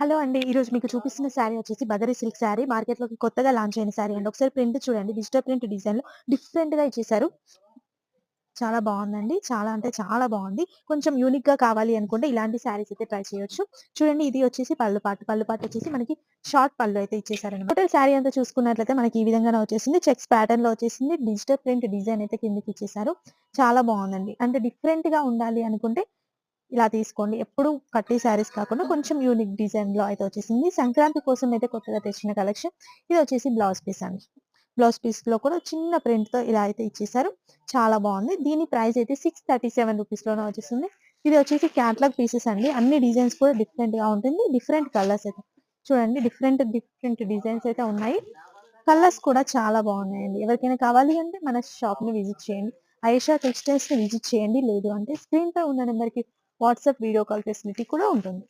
Hello అండి. ఈరోజు మీకు చూపిస్తున్న శారీ వచ్చేసి బదరి సిల్క్ శారీ. మార్కెట్‌లోకి కొత్తగా లాంచ్ అయిన శారీ అండి. ఒకసారి ప్రింట్ చూడండి. డిజిటల్ ప్రింట్ డిజైన్‌లో డిఫరెంట్‌గా ఇచ్చేసారు. చాలా బావుందండి. చాలా అంటే చాలా బావుంది. కొంచెం యూనిక్‌గా కావాలి అనుకుంటే ఇలాంటి శారీస్ అయితే ట్రై చేయొచ్చు. చూడండి ఇది వచ్చేసి పళ్ళు పార్ట్. పళ్ళు పార్ట్ వచ్చేసి మనకి షార్ట్ పళ్ళు అయితే ఇచ్చేసారనమాట. టోటల్ శారీ అంతా చూసుకున్నట్లయితే మనకి ఈ విధంగానే వచ్చేసింది. చెక్స్ ప్యాటర్న్‌లో వచ్చేసింది. డిజిటల్ ప్రింట్ డిజైన్ అయితే కిందకి ఇచ్చేసారు. చాలా బావుందండి. అంటే డిఫరెంట్‌గా ఉండాలి అనుకుంటే ఇలా తీసుకోండి. ఎప్పుడు కట్టి శారీస్ కాకుండా కొంచెం యూనిక్ డిజైన్‌లో అయితే వచ్చేసింది. సంక్రాంతి కోసం అయితే కొత్తగా తెచ్చిన కలెక్షన్. ఇది వచ్చేసి బ్లౌజ్ పీస్ అండి. బ్లౌజ్ పీస్‌లో కూడా చిన్న ప్రింట్‌తో ఇలా అయితే ఇచ్చేసారు. చాలా బావుంది. దీని ప్రైస్ అయితే 637 రూపీస్‌లోనే వచ్చేస్తుంది. ఇది వచ్చేసి క్యాటలాగ్ పీసెస్ అండి. అన్ని డిజైన్స్ కూడా డిఫరెంట్‌గా ఉంటుంది. డిఫరెంట్ కలర్స్ అయితే చూడండి డిఫరెంట్ డిజైన్స్ అయితే ఉన్నాయి. కలర్స్ కూడా చాలా బాగున్నాయండి. ఎవరికైనా కావాలి అంటే మన షాప్‌ని విజిట్ చేయండి. ఆయేషా టెక్స్‌టైల్స్‌ని విజిట్ చేయండి. లేదు అంటే స్క్రీన్ పై ఉన్న నంబర్‌కి వాట్సాప్ వీడియో కాల్ ఫెసిలిటీ కూడా ఉంటుంది.